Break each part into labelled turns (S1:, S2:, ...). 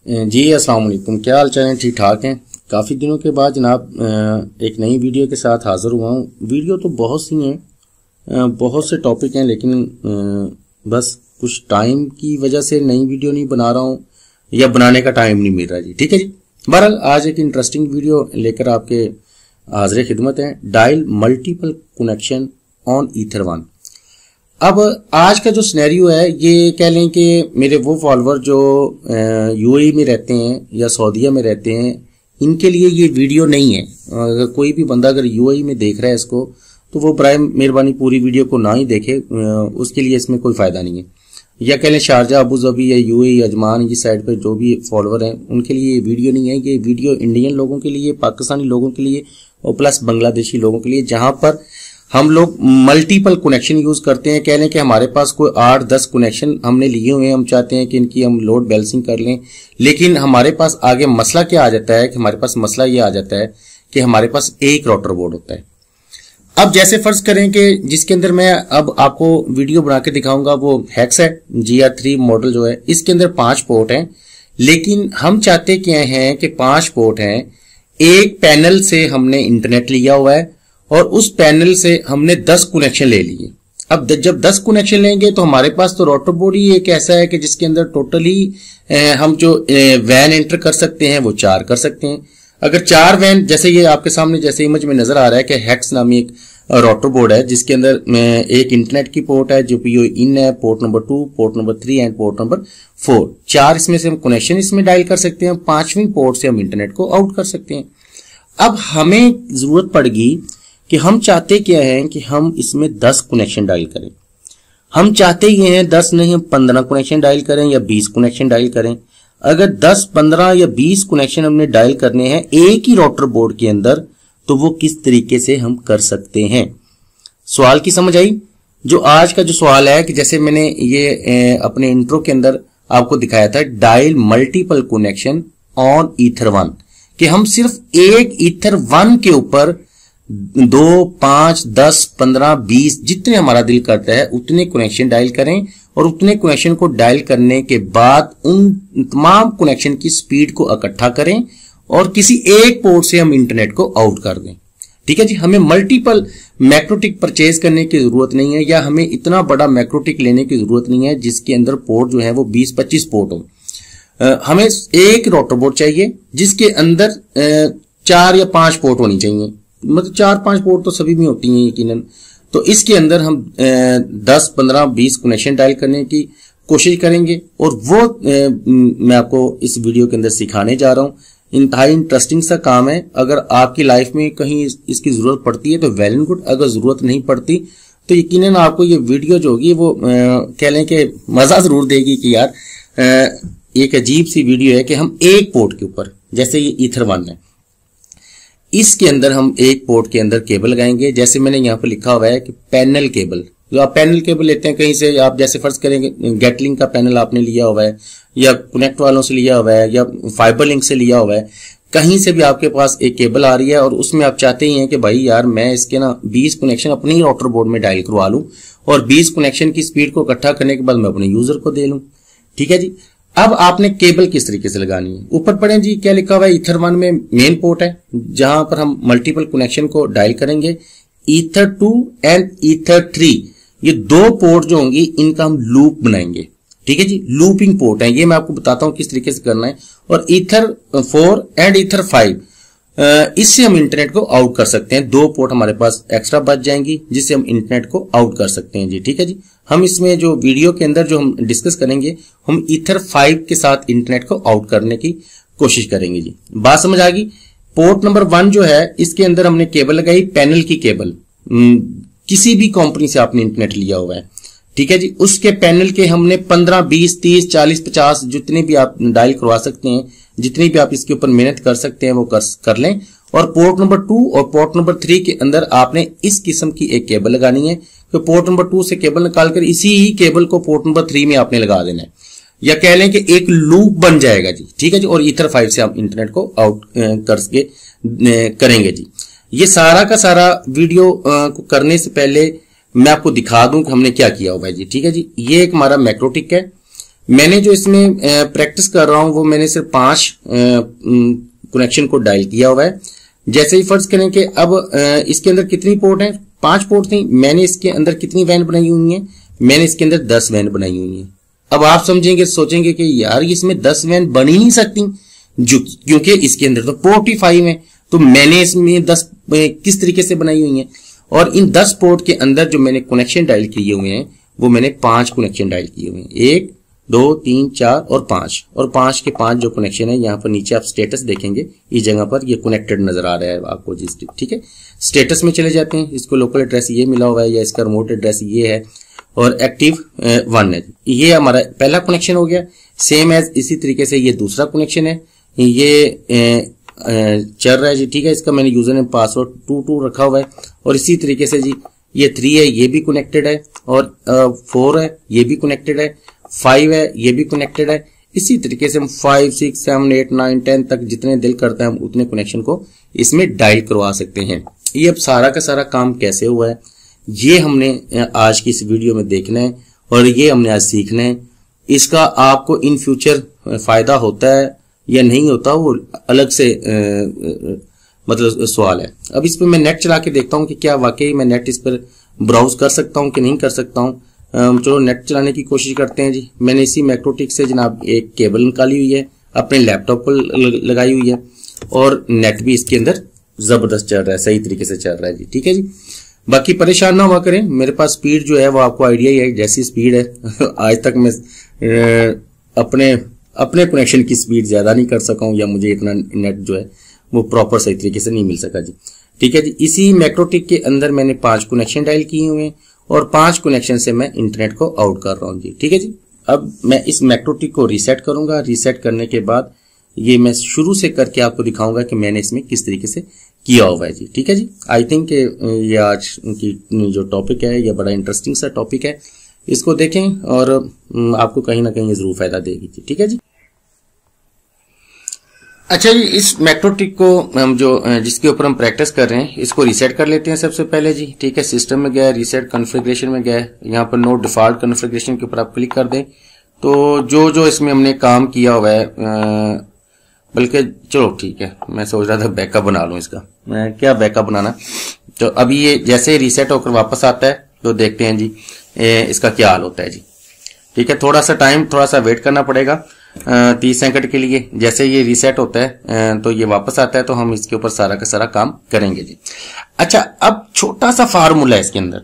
S1: जी अस्सलाम वालेकुम, क्या हाल चाल है? ठीक ठाक हैं। काफ़ी दिनों के बाद जनाब एक नई वीडियो के साथ हाज़िर हुआ हूँ। वीडियो तो बहुत सी हैं, बहुत से टॉपिक हैं, लेकिन बस कुछ टाइम की वजह से नई वीडियो नहीं बना रहा हूँ या बनाने का टाइम नहीं मिल रहा जी। ठीक है जी। बहरहाल आज एक इंटरेस्टिंग वीडियो लेकर आपके हाज़िर खिदमत है। Dial multiple connection on ether one. अब आज का जो सिनेरियो है ये कह लें कि मेरे वो फॉलोअर जो यूएई में रहते हैं या सऊदीया में रहते हैं, इनके लिए ये वीडियो नहीं है। अगर कोई भी बंदा अगर यूएई में देख रहा है इसको, तो वो बराए मेहरबानी पूरी वीडियो को ना ही देखे, उसके लिए इसमें कोई फायदा नहीं है। या कह लें शारजा, अबू धाबी या यूएई, अजमान, ये साइड पर जो भी फॉलोअर हैं उनके लिए ये वीडियो नहीं है। ये वीडियो इंडियन लोगों के लिए, पाकिस्तानी लोगों के लिए और प्लस बांग्लादेशी लोगों के लिए, जहां पर हम लोग मल्टीपल कनेक्शन यूज करते हैं। कह लें कि हमारे पास कोई 8-10 कनेक्शन हमने लिए हुए हैं, हम चाहते हैं कि इनकी हम लोड बैलेंसिंग कर लें, लेकिन हमारे पास आगे मसला क्या आ जाता है कि हमारे पास मसला ये आ जाता है कि हमारे पास एक राउटर बोर्ड होता है। अब जैसे फर्ज करें कि जिसके अंदर मैं अब आपको वीडियो बना के दिखाऊंगा वो हेक्स है, GR3 मॉडल जो है, इसके अंदर 5 पोर्ट हैं, लेकिन हम चाहते क्या हैं कि 5 पोर्ट हैं। एक पैनल से हमने इंटरनेट लिया हुआ है और उस पैनल से हमने 10 कनेक्शन ले लिए। अब जब 10 कनेक्शन लेंगे तो हमारे पास तो राउटर बोर्ड ही एक ऐसा है कि जिसके अंदर टोटली हम जो वैन एंटर कर सकते हैं वो 4 कर सकते हैं। अगर 4 वैन, जैसे ये आपके सामने जैसे इमेज में नजर आ रहा है कि हेक्स नामी एक राउटर बोर्ड है, जिसके अंदर एक इंटरनेट की पोर्ट है जो पीओ इन है, port number 2, port number 3 and port number 4। 4 इसमें से हम कनेक्शन इसमें डायल कर सकते हैं, 5वीं पोर्ट से हम इंटरनेट को आउट कर सकते हैं। अब हमें जरूरत पड़ेगी कि हम चाहते क्या हैं कि हम इसमें 10 कनेक्शन डायल करें। हम चाहते ये हैं 10 नहीं, हम 15 कनेक्शन डायल करें या 20 कनेक्शन डायल करें। अगर 10, 15 या 20 कनेक्शन हमने डायल करने हैं एक ही राउटर बोर्ड के अंदर, तो वो किस तरीके से हम कर सकते हैं? सवाल की समझ आई? जो आज का जो सवाल है कि जैसे मैंने ये अपने इंट्रो के अंदर आपको दिखाया था, dial multiple connection on ether one, कि हम सिर्फ एक ईथर वन के ऊपर 2, 5, 10, 15, 20 जितने हमारा दिल करता है उतने कनेक्शन डायल करें, और उतने कनेक्शन को डायल करने के बाद उन तमाम कनेक्शन की स्पीड को इकट्ठा करें और किसी एक पोर्ट से हम इंटरनेट को आउट कर दें। ठीक है जी। हमें मल्टीपल मैक्रोटिक परचेज करने की जरूरत नहीं है, या हमें इतना बड़ा मैक्रोटिक लेने की जरूरत नहीं है जिसके अंदर पोर्ट जो है वो 20-25 पोर्ट हो। हमें एक राउटर बोर्ड चाहिए जिसके अंदर 4 या 5 पोर्ट होनी चाहिए। मतलब 4-5 पोर्ट तो सभी में होती हैं यकीनन। तो इसके अंदर हम 10, 15, 20 कनेक्शन डायल करने की कोशिश करेंगे, और वो मैं आपको इस वीडियो के अंदर सिखाने जा रहा हूं। इंतहाई इंटरेस्टिंग सा काम है। अगर आपकी लाइफ में कहीं इसकी जरूरत पड़ती है तो वेल एंड गुड, अगर जरूरत नहीं पड़ती तो यकीनन आपको ये वीडियो जो होगी वो कह लें कि मजा जरूर देगी कि यार एक अजीब सी वीडियो है कि हम एक पोर्ट के ऊपर, जैसे ये ईथर वन है, इसके अंदर हम एक पोर्ट के अंदर केबल लगाएंगे। जैसे मैंने यहाँ पर लिखा हुआ है कि पैनल केबल, जो आप पैनल केबल लेते हैं कहीं से, आप जैसे फर्ज करेंगे गेटलिंक का पैनल आपने लिया हुआ है, या कनेक्ट वालों से लिया हुआ है, या फाइबर लिंक से लिया हुआ है, कहीं से भी आपके पास एक केबल आ रही है और उसमें आप चाहते ही हैं कि भाई यार मैं इसके ना 20 कनेक्शन अपने ही राउटर बोर्ड में डायल करवा लूं और 20 कनेक्शन की स्पीड को इकट्ठा करने के बाद मैं अपने यूजर को दे लूं। ठीक है जी। अब आपने केबल किस तरीके से लगानी है? ऊपर पढ़ें जी, क्या लिखा हुआ है? ईथर वन में मेन पोर्ट है जहां पर हम मल्टीपल कनेक्शन को डायल करेंगे। ईथर 2 एंड ईथर 3, ये 2 पोर्ट जो होंगी इनका हम लूप बनाएंगे। ठीक है जी। लूपिंग पोर्ट है ये, मैं आपको बताता हूं किस तरीके से करना है। और ईथर 4 एंड ईथर 5, इससे हम इंटरनेट को आउट कर सकते हैं। 2 पोर्ट हमारे पास एक्स्ट्रा बच जाएंगी जिससे हम इंटरनेट को आउट कर सकते हैं जी। ठीक है जी। हम इसमें जो वीडियो के अंदर जो हम डिस्कस करेंगे, हम ईथर 5 के साथ इंटरनेट को आउट करने की कोशिश करेंगे जी। बात समझ आ गई? पोर्ट नंबर 1 जो है इसके अंदर हमने केबल लगाई, पैनल की केबल, किसी भी कंपनी से आपने इंटरनेट लिया हुआ है। ठीक है जी। उसके पैनल के हमने 15, 20, 30, 40, 50 जितने भी आप डायल करवा सकते हैं, जितनी भी आप इसके ऊपर मेहनत कर सकते हैं वो कर लें। और पोर्ट नंबर 2 और पोर्ट नंबर 3 के अंदर आपने इस किस्म की एक केबल लगानी है। तो पोर्ट नंबर 2 से केबल निकालकर इसी ही केबल को पोर्ट नंबर 3 में आपने लगा देना है, या कह लें कि एक लूप बन जाएगा जी। ठीक है जी। और ईथर 5 से हम इंटरनेट को आउट करके करेंगे जी। ये सारा का सारा वीडियो को करने से पहले मैं आपको दिखा दूं कि हमने क्या किया हुआ है जी। ठीक है जी। ये एक हमारा मैक्रोटिक है, मैंने जो इसमें प्रैक्टिस कर रहा हूं वो मैंने सिर्फ 5 कनेक्शन को डायल किया हुआ है। जैसे ही फर्ज करें कि अब इसके अंदर कितनी पोर्ट है, 5 पोर्ट थी, मैंने इसके अंदर कितनी वैन बनाई हुई है, मैंने इसके अंदर 10 वैन बनाई हुई है। अब आप समझेंगे, सोचेंगे कि यार इसमें 10 वैन बन ही नहीं सकती, क्योंकि इसके अंदर तो पोर्ट ही 5 है, तो मैंने इसमें 10 किस तरीके से बनाई हुई है। और इन 10 पोर्ट के अंदर जो मैंने कनेक्शन डायल किए हुए हैं वो मैंने 5 कनेक्शन डायल किए हुए हैं, 1 2 3 4 और 5, और 5 के 5 जो कनेक्शन है, यहाँ पर नीचे आप स्टेटस देखेंगे, इस जगह पर ये कनेक्टेड नजर आ रहा है आपको जी, ठीक है। स्टेटस में चले जाते हैं, इसको लोकल एड्रेस ये मिला हुआ है या इसका रिमोट एड्रेस ये है और एक्टिव 1 है, ये हमारा पहला कनेक्शन हो गया। सेम एज इसी तरीके से ये दूसरा कनेक्शन है, ये चल रहा है जी, ठीक है। इसका मैंने यूजर नेम पासवर्ड 22 रखा हुआ है, और इसी तरीके से जी ये 3 है, ये भी कनेक्टेड है, और 4 है, ये भी कनेक्टेड है, 5 है, ये भी कनेक्टेड है। इसी तरीके से हम 5 6 7 8 9 10 तक जितने दिल करता है हम उतने कनेक्शन को इसमें डायल करवा सकते हैं। ये अब सारा का सारा काम कैसे हुआ है ये हमने आज की इस वीडियो में देखना है, और ये हमने आज सीखना है। इसका आपको इन फ्यूचर फायदा होता है या नहीं होता वो अलग से मतलब सवाल है। अब इस पर मैं नेट चला के देखता हूं कि क्या वाकई मैं नेट इस पर ब्राउज कर सकता हूं कि नहीं कर सकता हूं। चलो नेट चलाने की कोशिश करते हैं जी। मैंने इसी मैक्रोटिक से जनाब एक केबल निकाली हुई है, अपने लैपटॉप पर लगाई हुई है, और नेट भी इसके अंदर जबरदस्त चल रहा है, सही तरीके से चल रहा है जी, ठीक है जी। बाकी परेशान ना हुआ करें, मेरे पास स्पीड जो है वो आपको आइडिया ही है जैसी स्पीड है। आज तक मैं अपने कनेक्शन की स्पीड ज्यादा नहीं कर सका हूं, या मुझे इतना नेट जो है वो प्रॉपर सही तरीके से नहीं मिल सका जी, ठीक है जी। इसी मैक्रोटिक के अंदर मैंने 5 कनेक्शन डायल किए हुए हैं, और 5 कनेक्शन से मैं इंटरनेट को आउट कर रहा हूं जी, ठीक है जी। अब मैं इस मैक्रोटिक को रीसेट करूंगा। रीसेट करने के बाद ये मैं शुरू से करके आपको दिखाऊंगा कि मैंने इसमें किस तरीके से किया हुआ है जी, ठीक है जी। आई थिंक ये आज की जो टॉपिक है ये बड़ा इंटरेस्टिंग सा टॉपिक है, इसको देखें और आपको कहीं ना कहीं जरूर फायदा देगी जी, ठीक है जी। अच्छा जी, इस मैक्रोटिक को हम जो जिसके ऊपर हम प्रैक्टिस कर रहे हैं इसको रीसेट कर लेते हैं सबसे पहले जी, ठीक है। सिस्टम में गया, रीसेट कॉन्फ़िगरेशन में गया, यहाँ पर नो डिफॉल्ट कॉन्फ़िगरेशन के ऊपर आप क्लिक कर दें तो जो इसमें हमने काम किया हुआ है, बल्कि चलो ठीक है, मैं सोच रहा था बैकअप बना लूं इसका, मैं क्या बैकअप बनाना। तो अभी ये जैसे रीसेट होकर वापस आता है तो देखते हैं जी इसका क्या हाल होता है जी, ठीक है। थोड़ा सा वेट करना पड़ेगा 30 सेकंड के लिए। जैसे ये रीसेट होता है तो ये वापस आता है, तो हम इसके ऊपर सारा का सारा काम करेंगे जी। अच्छा, अब छोटा सा फार्मूला है इसके अंदर।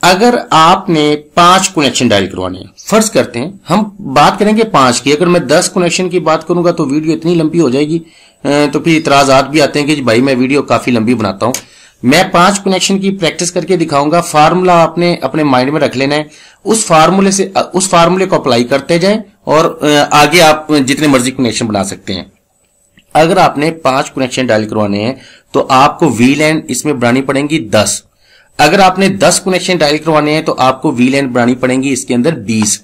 S1: अगर आपने 5 कनेक्शन डायल करवाने हैं, फर्ज करते हैं हम बात करेंगे 5 की, अगर मैं 10 कनेक्शन की बात करूंगा तो वीडियो इतनी लंबी हो जाएगी, तो फिर इतराजात भी आते हैं कि भाई मैं वीडियो काफी लंबी बनाता हूं। मैं 5 कनेक्शन की प्रैक्टिस करके दिखाऊंगा। फार्मूला आपने अपने माइंड में रख लेना है, उस फार्मूले को अप्लाई करते जाएं और आगे आप जितने मर्जी कनेक्शन बना सकते हैं। अगर आपने 5 कनेक्शन डायल करवाने हैं तो आपको वीलैन इसमें बनानी पड़ेंगी 10। अगर आपने 10 कनेक्शन डायल करवाने हैं तो आपको वीलैन बनानी पड़ेंगी इसके अंदर 20।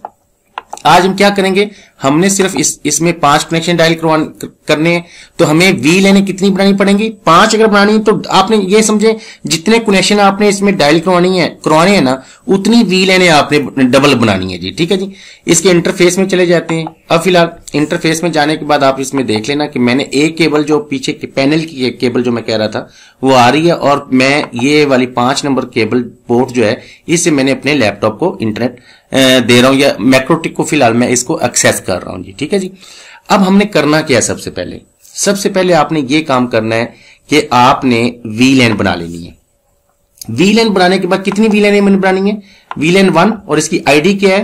S1: आज हम क्या करेंगे, हमने सिर्फ इसमें 5 कनेक्शन डायल करने हैं, तो हमें वीलैन कितनी बनानी पड़ेंगी, 5 अगर बनानी है तो आपने ये समझे जितने कनेक्शन आपने इसमें डायल करवाने हैं ना, उतनी वीलैन आपने डबल बनानी है जी, ठीक है जी। इसके इंटरफेस में चले जाते हैं। अब फिलहाल इंटरफेस में जाने के बाद आप इसमें देख लेना कि मैंने एक केबल जो पीछे पैनल की एक केबल जो मैं कह रहा था वो आ रही है, और मैं ये वाली 5 नंबर केबल पोर्ट जो है इससे मैंने अपने लैपटॉप को इंटरनेट दे रहा हूं, या मैक्रोटिक को फिलहाल मैं इसको एक्सेस कर रहा हूं जी, ठीक है जी। अब हमने करना क्या है, सबसे पहले आपने ये काम करना है कि आपने वीलैन बना लेनी है। वीलैन बनाने के बाद कितनी वीलैन बनानी है, वीलैन 1, और इसकी आईडी क्या है,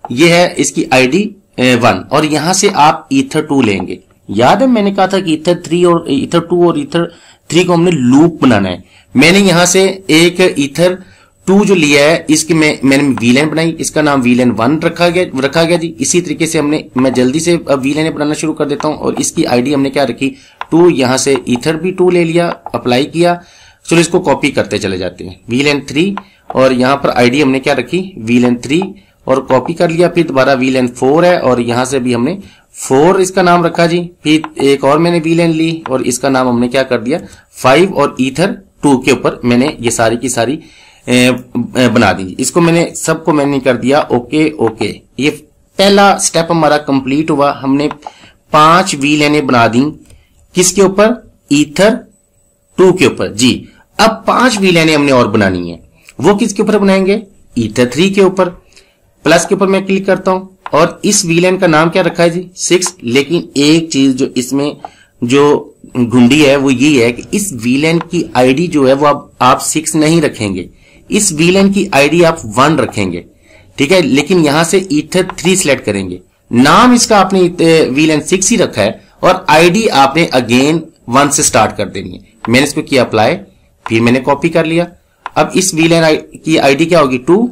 S1: ये है इसकी आईडी 1, और यहां से आप ईथर 2 लेंगे। याद है मैंने कहा था कि ईथर 3 और ईथर 2 और ईथर 3 को हमने लूप बनाना है। मैंने यहां से एक ईथर 2 जो लिया है इसकी मैंने वीलैन बनाई, इसका नाम वीलैन 1 रखा गया जी। इसी तरीके से मैं जल्दी से वीलैन बनाना शुरू कर देता हूं, और इसकी आईडी हमने क्या रखी 2, यहां से ईथर भी 2 ले लिया, अप्लाई किया। चलो इसको कॉपी करते चले जाते हैं, वीलैन 3, और यहां पर आईडी हमने क्या रखी वीलैन 3, और कॉपी कर लिया। फिर दोबारा वीलैन 4 है, और यहां से भी हमने 4 इसका नाम रखा जी। फिर एक और मैंने वीलैन ली, और इसका नाम हमने क्या कर दिया 5, और ईथर 2 के ऊपर मैंने ये सारी की सारी बना दी। इसको सबको मैंने कर दिया ओके। ये पहला स्टेप हमारा कंप्लीट हुआ। हमने 5 वी लाइनें बना दी किसके ऊपर, ईथर 2 के ऊपर जी। अब 5 वी लाइनें हमने और बनानी है, वो किसके ऊपर बनाएंगे, ईथर 3 के ऊपर। प्लस के ऊपर मैं क्लिक करता हूं और इस वी लाइन का नाम क्या रखा है जी, 6। लेकिन एक चीज जो इसमें जो घुंडी है वो ये है कि इस वी लाइन की आईडी जो है वो आप 6 नहीं रखेंगे, इस वी लाइन की आईडी आप 1 रखेंगे, ठीक है। लेकिन यहां से ईथर 3 सिलेक्ट करेंगे, नाम इसका आपने वी लाइन 6 ही रखा है और आईडी आपने अगेन 1 से स्टार्ट कर देनी है। मैंने इसको किया अप्लाई, फिर मैंने कॉपी कर लिया। अब इस वी लाइन की आईडी क्या होगी, 2,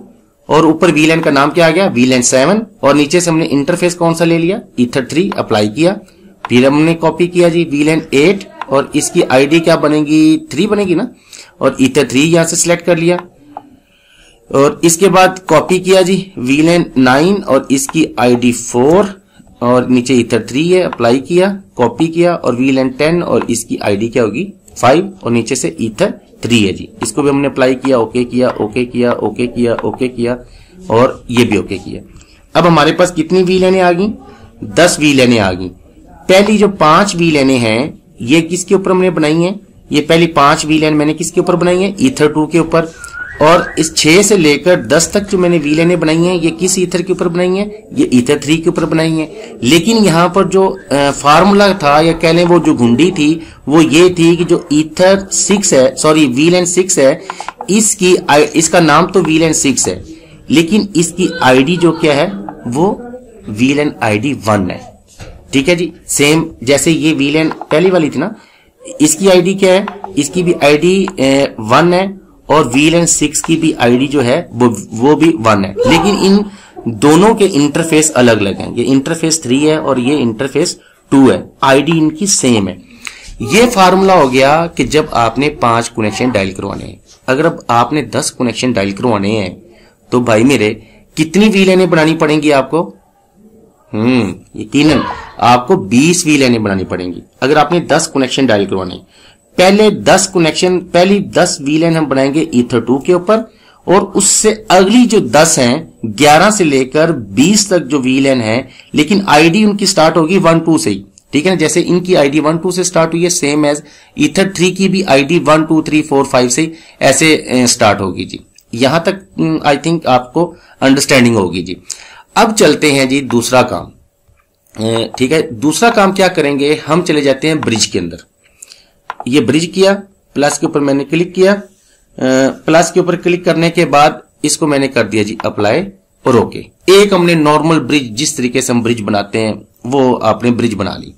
S1: और ऊपर वी लाइन का नाम क्या आ गया, वी लाइन 7, और नीचे से हमने इंटरफेस कौन सा ले लिया, ईथर 3, अप्लाई किया। फिर हमने कॉपी किया जी वी लाइन 8 और इसकी आईडी क्या बनेगी, 3 बनेगी ना, और ईथर 3 यहां से सिलेक्ट कर लिया। और इसके बाद कॉपी किया जी वी लाइन 9 और इसकी आईडी 4 और नीचे ईथर 3 है, अप्लाई किया, कॉपी किया, और वी लाइन 10 और इसकी आईडी क्या होगी, 5 और नीचे से ईथर 3 है जी। इसको भी हमने अप्लाई किया, ओके किया, ओके किया, ओके किया, ओके किया, और ये भी ओके किया। अब हमारे पास कितनी वी लाइनें आ गई, 10 वी लाइनें आ गई। पहली जो 5 वी लाइनें हैं ये किसके ऊपर हमने बनाई हैं, ये पहली 5 वी लाइन मैंने किसके ऊपर बनाई है, ईथर 2 के ऊपर। और इस 6 से लेकर 10 तक जो मैंने वी लाइनें बनाई हैं ये किस ईथर के ऊपर बनाई हैं, ये ईथर 3 के ऊपर बनाई हैं। लेकिन यहां पर जो फार्मूला था या कह लें वो जो घुंडी थी वो ये थी कि जो ईथर 6 है, सॉरी वी लाइन 6 है, इसका नाम तो वी लाइन 6 है, लेकिन इसकी आईडी जो क्या है वो वी लाइन आईडी 1 है, ठीक है जी। सेम जैसे ये वी लाइन पहली वाली थी ना, इसकी आईडी क्या है, इसकी भी आईडी 1 है और वी लाइन 6 की भी आईडी जो है वो भी 1 है। लेकिन इन दोनों के इंटरफेस अलग अलग हैं, ये इंटरफेस 3 है और ये इंटरफेस 2 है, आईडी इनकी सेम है। ये फार्मूला हो गया कि जब आपने 5 कनेक्शन डायल करवाने हैं। अगर अब आपने 10 कनेक्शन डायल करवाने हैं तो भाई मेरे कितनी वी लाइनें बनानी पड़ेंगी आपको, यकीनन आपको 20 वी लाइनें बनानी पड़ेंगी अगर आपने 10 कनेक्शन डायल करवाने। पहले 10 कनेक्शन, पहली 10 वी लाइन हम बनाएंगे ईथर 2 के ऊपर, और उससे अगली जो 10 हैं 11 से लेकर 20 तक जो वी लाइन है, लेकिन आईडी उनकी स्टार्ट होगी 1 2 से ही, ठीक है ना। जैसे इनकी आईडी 1 2 से स्टार्ट हुई है, सेम एज ईथर 3 की भी आईडी 1 2 3 4 5 से ऐसे स्टार्ट होगी जी। यहां तक आई थिंक आपको अंडरस्टैंडिंग होगी जी। अब चलते हैं जी दूसरा काम, ठीक है। दूसरा काम क्या करेंगे, हम चले जाते हैं ब्रिज के अंदर। ये ब्रिज किया, प्लस के ऊपर मैंने क्लिक किया, प्लस के ऊपर क्लिक करने के बाद इसको मैंने कर दिया जी अप्लाई और ओके। एक हमने नॉर्मल ब्रिज, जिस तरीके से हम ब्रिज बनाते हैं वो आपने ब्रिज बना ली।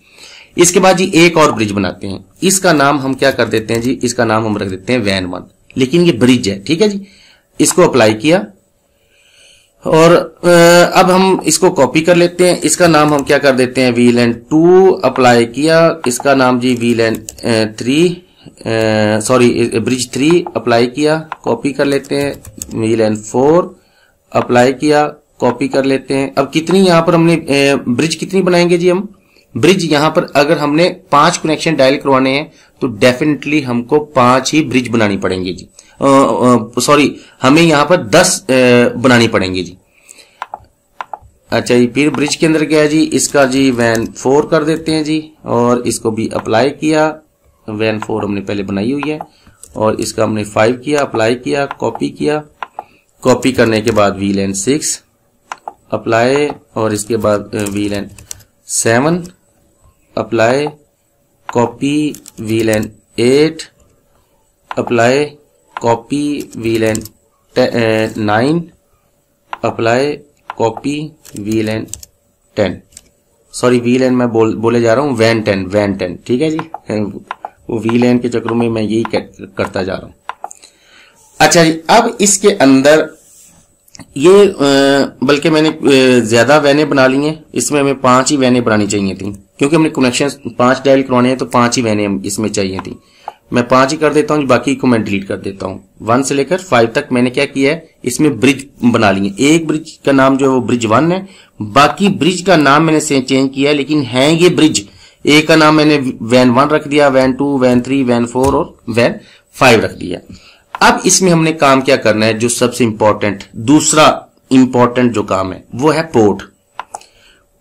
S1: इसके बाद जी एक और ब्रिज बनाते हैं, इसका नाम हम क्या कर देते हैं जी, इसका नाम हम रख देते हैं वैन 1, लेकिन ये ब्रिज है, ठीक है जी। इसको अप्लाई किया और अब हम इसको कॉपी कर लेते हैं। इसका नाम हम क्या कर देते हैं, वी लाइन 2, अप्लाई किया, इसका नाम G V line 3, sorry bridge 3, apply किया, कॉपी कर लेते हैं, वी लाइन 4, अप्लाई किया, कॉपी कर लेते हैं। अब कितनी यहां पर हमने ब्रिज कितनी बनाएंगे जी हम, ब्रिज यहां पर अगर हमने 5 कनेक्शन डायल करवाने हैं तो डेफिनेटली हमको 5 ही ब्रिज बनानी पड़ेंगी जी, सॉरी हमें यहां पर 10 बनानी पड़ेंगी जी। अच्छा जी, फिर ब्रिज के अंदर गया जी, इसका जी वैन 4 कर देते हैं जी, और इसको भी अप्लाई किया, वैन 4 हमने पहले बनाई हुई है, और इसका हमने 5 किया, अप्लाई किया, कॉपी किया, कॉपी करने के बाद वी लाइन 6 अप्लाई, और इसके बाद V line 7 apply, copy, V line 8 apply, copy, V line 9 apply, copy, V line 10, sorry V line मैं बोले जा रहा हूं वैन 10, ठीक है जी। वो वी लाइन के चक्रों में मैं यही करता जा रहा हूं। अच्छा जी, अब इसके अंदर ये बल्कि मैंने ज्यादा वैने बना ली हैं, इसमें हमें 5 ही वैने बनानी चाहिए थी, क्योंकि हमने कनेक्शन 5 डायल करवाने हैं तो 5 ही वैने इसमें चाहिए थी। मैं 5 ही कर देता हूं, बाकी को मैं डिलीट कर देता हूं। 1 से लेकर 5 तक मैंने क्या किया है, इसमें ब्रिज बना लिए। एक ब्रिज का नाम जो है वो ब्रिज 1 है, बाकी ब्रिज का नाम मैंने चेंज किया है, लेकिन है ये ब्रिज। एक का नाम मैंने वैन 1 रख दिया, वैन 2, वैन 3, वैन 4 और वैन 5 रख दिया। अब इसमें हमने काम क्या करना है, जो सबसे इंपॉर्टेंट, दूसरा इंपॉर्टेंट जो काम है वो है पोर्ट।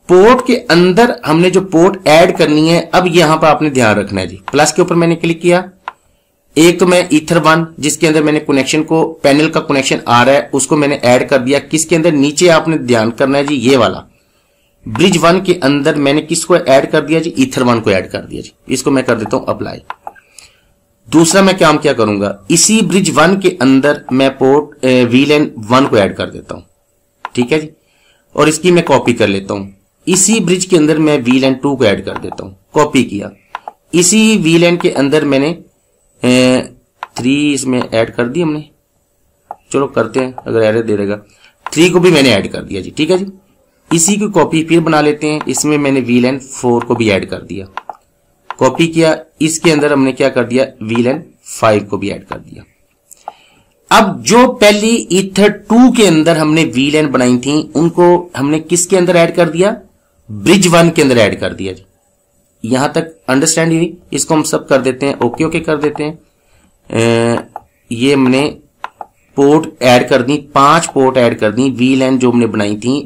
S1: पोर्ट के अंदर हमने जो पोर्ट ऐड करनी है, अब यहां पर आपने ध्यान रखना है जी। प्लस के ऊपर मैंने क्लिक किया, एक तो मैं ईथर 1 जिसके अंदर मैंने कनेक्शन को, पैनल का कनेक्शन आ रहा है उसको मैंने ऐड कर दिया। किसके अंदर? नीचे आपने ध्यान करना है जी, ये वाला ब्रिज 1 के अंदर मैंने किसको ऐड कर दिया जी? ईथर 1 को ऐड कर दिया जी। इसको मैं कर देता हूं अप्लाई। दूसरा मैं काम क्या करूंगा, इसी ब्रिज 1 के अंदर मैं पोर्ट वीलैन 1 को ऐड कर देता हूं, ठीक है जी। और इसकी मैं कॉपी कर लेता हूं। इसी ब्रिज के अंदर मैं वीलैन 2 को ऐड कर देता हूं, कॉपी किया। इसी वीलैन के अंदर मैंने 3 इसमें ऐड कर दी हमने, चलो करते हैं, अगर एरर दे देगा। 3 को भी मैंने ऐड कर दिया जी, ठीक है जी। इसी की कॉपी फिर बना लेते हैं, इसमें मैंने वीलैन 4 को भी ऐड कर दिया, कॉपी किया। इसके अंदर हमने क्या कर दिया? वीलैन 5 को भी ऐड कर दिया। अब जो पहली ईथर 2 के अंदर हमने वीलैन बनाई थी, उनको हमने किसके अंदर ऐड कर दिया? ब्रिज 1 के अंदर ऐड कर दिया जी। यहां तक अंडरस्टैंड हुई? इसको हम सब कर देते हैं, ओके ओके कर देते हैं। ये हमने पोर्ट ऐड कर दी, 5 पोर्ट ऐड कर दी, वीलैन जो हमने बनाई थी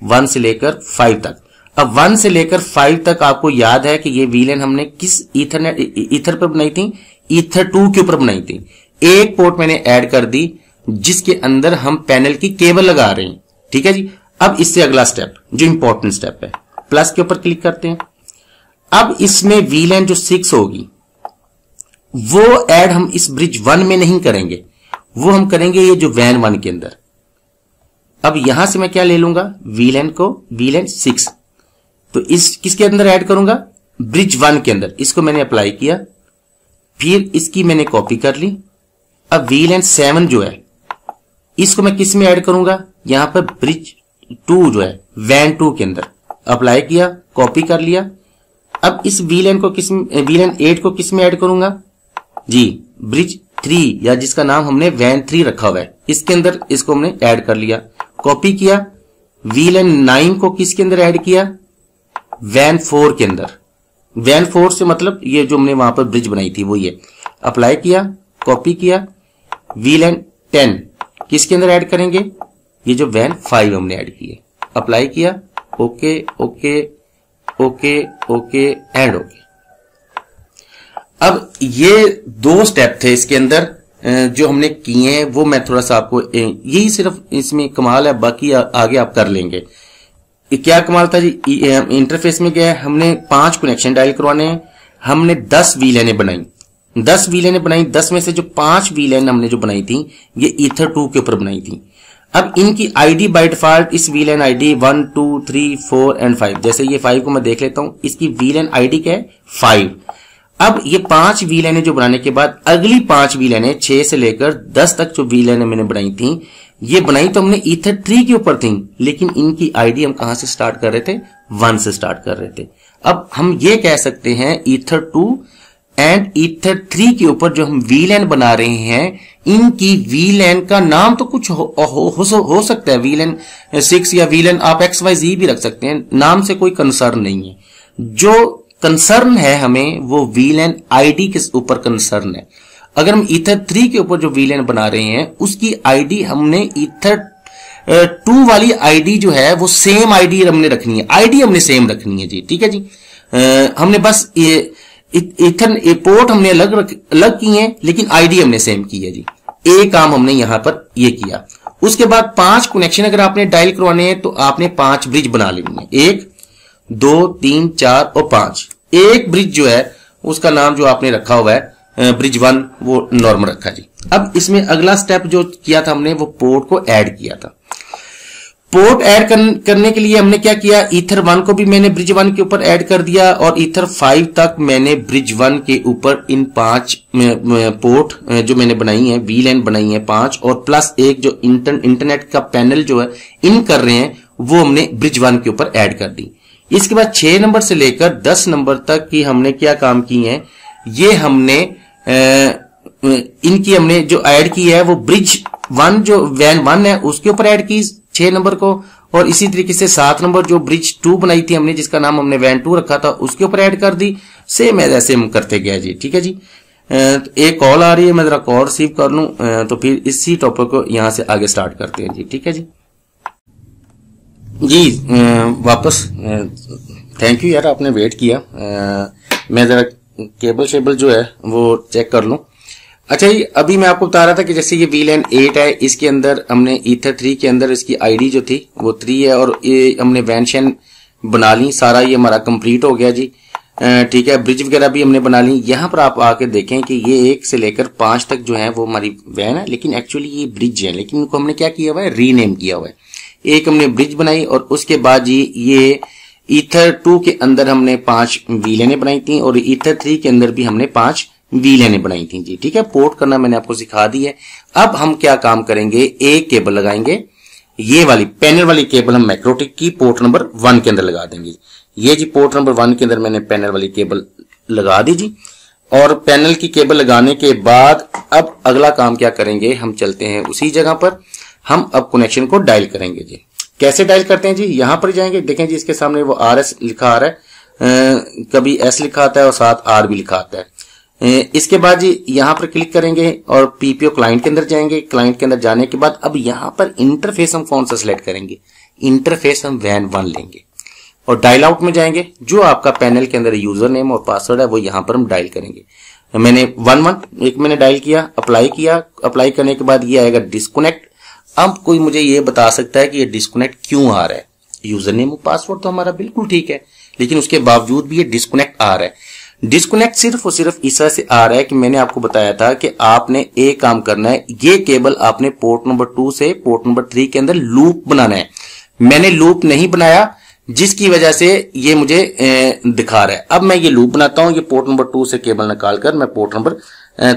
S1: 1 से लेकर 5 तक। अब 1 से लेकर 5 तक आपको याद है कि ये वीलैन हमने किस ईथर पर बनाई थी? ईथर 2 के ऊपर बनाई थी। एक पोर्ट मैंने ऐड कर दी जिसके अंदर हम पैनल की केबल लगा रहे हैं, ठीक है जी। अब इससे अगला स्टेप जो इंपॉर्टेंट स्टेप है, प्लस के ऊपर क्लिक करते हैं। अब इसमें वीलैन जो 6 होगी वो ऐड हम इस ब्रिज 1 में नहीं करेंगे, वो हम करेंगे ये जो वैन 1 के अंदर। अब यहां से मैं क्या ले लूंगा? वीलैन को, वीलैन 6 तो इस किसके अंदर ऐड करूंगा? ब्रिज 1 के अंदर। इसको मैंने अप्लाई किया, फिर इसकी मैंने कॉपी कर ली। अब वीलैन 7 जो है इसको मैं किस में ऐड करूंगा? यहां पर ब्रिज 2 जो है वैन 2 के अंदर अप्लाई किया, कॉपी कर लिया। अब इस वीलैन को किस, वीलैन 8 को किस में ऐड करूंगा जी? ब्रिज 3 या जिसका नाम हमने वैन 3 रखा हुआ है, इसके अंदर इसको हमने ऐड कर लिया, कॉपी किया। वीलैन 9 को किसके अंदर ऐड किया? वैन 4 के अंदर। वैन 4 से मतलब ये जो हमने वहां पर ब्रिज बनाई थी वो ये, अप्लाई किया, कॉपी किया। वीलैन 10 किसके अंदर ऐड करेंगे? ये जो वैन 5 हमने ऐड की है, अप्लाई किया, okay okay okay okay and okay. अब ये 2 स्टेप थे इसके अंदर जो हमने किए हैं, वो मैं थोड़ा सा आपको, यही सिर्फ इसमें कमाल है, बाकी आगे आप कर लेंगे। क्या कमाल था जी? इंटरफेस में गया, हमने 5 कनेक्शन डायल करवाने हैं, हमने 10 वीलैनें बनाई, 10 वीलैनें बनाई। 10 में से जो 5 वीलैन हमने जो बनाई थी ये ईथर 2 के ऊपर बनाई थी। अब इनकी आईडी बाय डिफॉल्ट इस वीलैन आईडी 1 2 3 4 एंड 5, जैसे ये 5 को मैं देख लेता हूं, इसकी वीलैन आईडी क्या है? 5। अब ये 5 वीलैनें जो बनाने के बाद अगली 5 वीलैनें 6 से लेकर 10 तक जो वीलैनें मैंने बनाई थी, ये बनाई तो हमने ईथर 3 के ऊपर थी, लेकिन इनकी आईडी हम कहां से स्टार्ट कर रहे थे? 1 से स्टार्ट कर रहे थे। अब हम ये कह सकते हैं ईथर 2 एंड ईथर 3 के ऊपर जो हम वीलैन बना रहे हैं, इनकी वीलैन का नाम तो कुछ हो सकता है, वीलैन 6 या वीलैन आप XYZ भी रख सकते हैं, नाम से कोई कंसर्न नहीं है। जो कंसर्न है हमें वो वीलैन आईडी के ऊपर कंसर्न है। अगर हम ईथर 3 के ऊपर जो वीलैन बना रहे हैं उसकी आईडी हमने ईथर 2 वाली आईडी जो है वो सेम आईडी हमने रखनी है, आईडी हमने सेम रखनी है जी, ठीक है जी। हमने बस ये ईथर पोर्ट हमने अलग की है, लेकिन आईडी हमने सेम की है जी। एक काम हमने यहां पर ये किया। उसके बाद 5 कनेक्शन अगर आपने डायल करवाने हैं तो आपने 5 ब्रिज बना लेनी है, 1 2 3 4 और 5। एक ब्रिज जो है उसका नाम जो आपने रखा हुआ है ब्रिज 1 वो नॉर्मल रखा जी। अब इसमें अगला स्टेप जो किया था हमने वो पोर्ट को ऐड किया था। पोर्ट ऐड करने के लिए हमने क्या किया? ईथर 1 को भी मैंने ब्रिज 1 के ऊपर ऐड कर दिया और ईथर 5 तक मैंने ब्रिज 1 के ऊपर इन 5 पोर्ट जो मैंने बनाई है, वीलैन बनाई है 5, और प्लस एक जो इंटरनेट का पैनल जो है इन कर रहे हैं वो हमने ब्रिज 1 के ऊपर ऐड कर दी। इसके बाद 6 नंबर से लेकर 10 नंबर तक की हमने क्या काम की है, ये हमने इनकी हमने जो ऐड की है वो ब्रिज 1 जो वैन 1 है उसके ऊपर ऐड की 6 नंबर को, और इसी तरीके से 7 नंबर जो ब्रिज 2 बनाई थी हमने जिसका नाम हमने वैन 2 रखा था उसके ऊपर ऐड कर दी। सेम ऐसे हम करते गए जी, ठीक है जी। एक कॉल आ रही है, मैं जरा कॉल रिसीव कर लूं तो फिर इसी टॉपिक को यहां से आगे स्टार्ट करते हैं जी, ठीक है जी। जी वापस थैंक यू यार, आपने वेट किया। मैं जरा केबल शेबल जो है वो चेक कर लूं। अच्छा जी, अभी मैं आपको बता रहा था कि जैसे ये VLAN 8 है, इसके अंदर हमने ईथर 3 के अंदर इसकी आईडी जो थी वो 3 है, और ये हमने वैन शैन बना ली, सारा ये हमारा कंप्लीट हो गया जी। ठीक है, ब्रिज वगैरह भी हमने बना ली। यहाँ पर आप आके देखें कि ये 1 से लेकर 5 तक जो है वो हमारी वैन है, लेकिन एक्चुअली ये ब्रिज है, लेकिन इनको हमने क्या किया हुआ है, रीनेम किया हुआ है। एक हमने ब्रिज बनाई और उसके बाद जी ये ईथर 2 के अंदर हमने 5 VLAN बनाई थी, और ईथर 3 के अंदर भी हमने 5 VLAN बनाई थी जी। ठीक है, पोर्ट करना मैंने आपको सिखा दी है। अब हम क्या काम करेंगे, एक केबल लगाएंगे, ये वाली पैनल वाली केबल हम मैक्रोटिक की पोर्ट नंबर 1 के अंदर लगा देंगे। ये जी पोर्ट नंबर 1 के अंदर मैंने पैनल वाली केबल लगा दी जी। और पैनल की केबल लगाने के बाद अब अगला काम क्या करेंगे, हम चलते हैं उसी जगह पर, हम अब कनेक्शन को डायल करेंगे जी। कैसे डायल करते हैं जी, यहां पर जाएंगे, देखें जी इसके सामने वो RS लिखा आ रहा है, कभी S लिखा आता है और साथ R भी लिखा आता है। इसके बाद जी यहां पर क्लिक करेंगे और PPO क्लाइंट के अंदर जाएंगे। क्लाइंट के अंदर जाने के बाद अब यहां पर इंटरफेस हम कौन सा सिलेक्ट करेंगे, इंटरफेस हम वैन 1 लेंगे और डायल आउट में जाएंगे। जो आपका पैनल के अंदर यूजर नेम और पासवर्ड है वो यहां पर हम डायल करेंगे। मैंने 11 एक मैंने डायल किया, अप्लाई किया। अप्लाई करने के बाद ये आएगा डिस्कनेक्ट। अब कोई मुझे ये बता सकता है कि ये डिस्कनेक्ट क्यों आ रहा है, यूजर नेम और पासवर्ड तो हमारा बिल्कुल ठीक है, लेकिन उसके बावजूद भी ये डिस्कनेक्ट आ रहा है। डिस्कनेक्ट सिर्फ और सिर्फ इस वजह से आ रहा है कि मैंने आपको बताया था कि आपने एक काम करना है, ये केबल आपने पोर्ट नंबर 2 से पोर्ट नंबर 3 के अंदर लूप बनाना है। मैंने लूप नहीं बनाया, जिसकी वजह से ये मुझे दिखा रहा है। अब मैं ये लूप बनाता हूं, ये पोर्ट नंबर 2 से केबल निकालकर मैं पोर्ट नंबर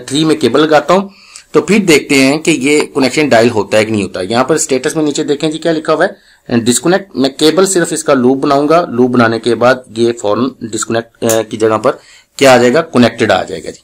S1: 3 में केबल लगाता हूं, तो फिर देखते हैं कि ये कनेक्शन डायल होता है कि नहीं होता। यहां पर स्टेटस में नीचे देखें जी क्या लिखा हुआ है, डिस्कनेक्ट। मैं केबल सिर्फ इसका लूप बनाऊंगा, लूप बनाने के बाद ये फौरन डिस्कनेक्ट की जगह पर क्या आ जाएगा, कनेक्टेड आ जाएगा जी।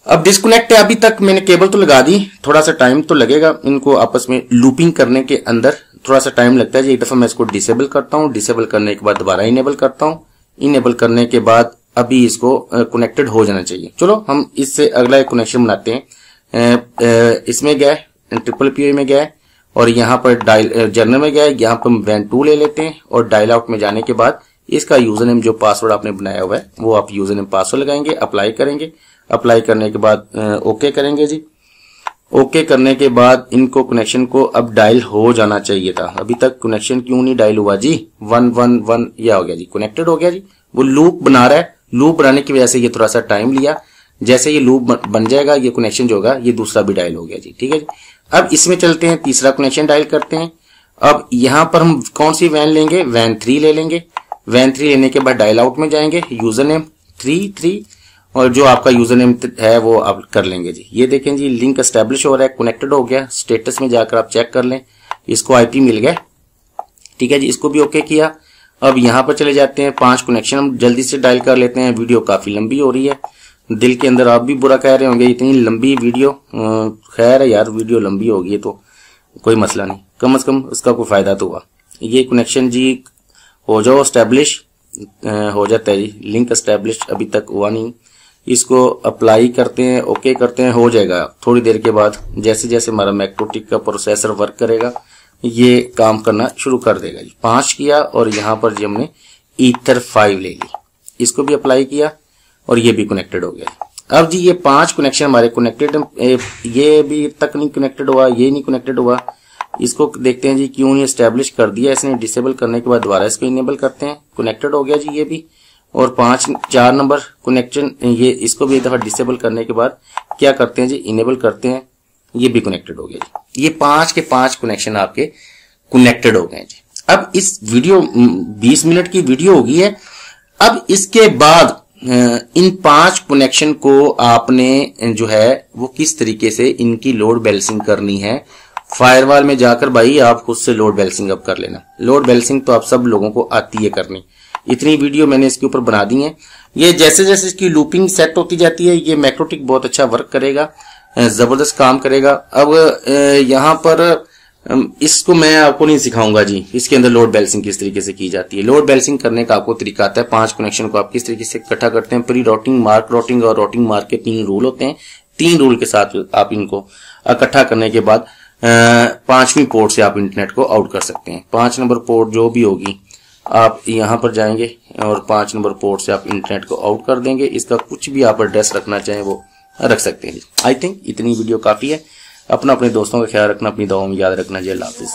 S1: अब डिस्कनेक्ट है, अभी तक मैंने केबल तो लगा दी, थोड़ा सा टाइम तो लगेगा इनको आपस में लूपिंग करने के अंदर, थोड़ा सा टाइम लगता है जी। एक दफा मैं इसको डिसेबल करता हूं, डिसेबल करने के बाद दोबारा इनेबल करता हूं, इनेबल करने के बाद अभी इसको कनेक्टेड हो जाना चाहिए। चलो हम इससे अगला एक कनेक्शन बनाते हैं। इसमें गए, ट्रिपल PO में गए और यहाँ पर डायल जर्नल में गए, यहाँ पर वैन 2 ले लेते हैं और डायल आउट में जाने के बाद इसका यूजर नेम जो पासवर्ड आपने बनाया हुआ है वो आप यूजर नेम पासवर्ड लगाएंगे, अप्लाई करेंगे। अप्लाई करने के बाद ओके करेंगे जी। ओके करने के बाद इनको कनेक्शन को अब डायल हो जाना चाहिए था, अभी तक कनेक्शन क्यों नहीं डायल हुआ जी। 111 यह हो गया जी, कनेक्टेड हो गया जी। वो लूप बना रहा है, लूप बनाने की वजह से ये थोड़ा सा टाइम लिया। जैसे ये लूप बन जाएगा, ये कनेक्शन जो होगा ये दूसरा भी डायल हो गया जी। ठीक है जी, अब इसमें चलते हैं, तीसरा कनेक्शन डायल करते हैं। अब यहां पर हम कौन सी वैन लेंगे, वैन 3 ले लेंगे। वैन 3 लेने के बाद डायल आउट में जाएंगे, यूजर नेम 3 और जो आपका यूजर नेम है वो आप कर लेंगे जी। ये देखें जी लिंक एस्टेब्लिश हो रहा है, कनेक्टेड हो गया। स्टेटस में जाकर आप चेक कर लें, इसको IP मिल गया। ठीक है जी, इसको भी ओके किया। अब यहां पर चले जाते हैं, 5 कनेक्शन हम जल्दी से डायल कर लेते हैं। वीडियो काफी लंबी हो रही है, दिल के अंदर आप भी बुरा कह रहे होंगे इतनी लंबी वीडियो। खैर है यार, वीडियो लंबी होगी तो कोई मसला नहीं, कम से कम उसका कोई फायदा तो हुआ। ये कनेक्शन जी हो जाओ एस्टेब्लिश, हो जाता है जी। लिंक एस्टेब्लिश अभी तक हुआ नहीं, इसको अप्लाई करते हैं, ओके करते हैं, हो जाएगा थोड़ी देर के बाद। जैसे जैसे हमारा मैक्रोटिक का प्रोसेसर वर्क करेगा ये काम करना शुरू कर देगा जी। 5 किया और यहां पर जी हमने ईथर 5 ले ली, इसको भी अप्लाई किया और ये भी कनेक्टेड हो गया। अब जी ये 5 कनेक्शन हमारे कनेक्टेड, ये भी तक नहीं कनेक्टेड हुआ, ये नहीं कनेक्टेड हुआ। इसको देखते हैं जी क्यों नहीं एस्टेब्लिश कर दिया इसने। डिसेबल करने के बाद दोबारा इसको इनेबल करते हैं, कनेक्टेड हो गया जी ये भी। और 4 नंबर कनेक्शन, ये इसको भी एक दफा डिसेबल करने के बाद क्या करते हैं जी, इनेबल करते हैं, ये भी कनेक्टेड हो गया जी। ये 5 के 5 कनेक्शन आपके कनेक्टेड हो गए जी। अब इस वीडियो 20 मिनट की वीडियो होगी है। अब इसके बाद इन 5 कनेक्शन को आपने जो है वो किस तरीके से इनकी लोड बैलेंसिंग करनी है। फायरवॉल में जाकर भाई आप खुद से लोड बैलेंसिंग अब कर लेना। लोड बैलेंसिंग तो आप सब लोगों को आती है करनी, इतनी वीडियो मैंने इसके ऊपर बना दी है। ये जैसे जैसे इसकी लूपिंग सेट होती जाती है ये मैक्रोटिक बहुत अच्छा वर्क करेगा, जबरदस्त काम करेगा। अब यहां पर इसको मैं आपको नहीं सिखाऊंगा जी, इसके अंदर लोड बैलेंसिंग किस तरीके से की जाती है। लोड बैलेंसिंग करने का आपको तरीका आता है। 5 कनेक्शन को आप किस तरीके से इकट्ठा करते हैं। प्री राउटिंग, मार्क राउटिंग और राउटिंग मार्क के 3 रूल होते हैं। 3 रूल के साथ आप इनको इकट्ठा करने के बाद 5वीं पोर्ट से आप इंटरनेट को आउट कर सकते हैं। 5 नंबर पोर्ट जो भी होगी आप यहां पर जाएंगे और 5 नंबर पोर्ट से आप इंटरनेट को आउट कर देंगे। इसका कुछ भी आप एड्रेस रखना चाहें वो रख सकते हैं। आई थिंक इतनी वीडियो काफी है। अपने दोस्तों का ख्याल रखना, अपनी दुआओं में याद रखना। जय अल्लाह हाफिज।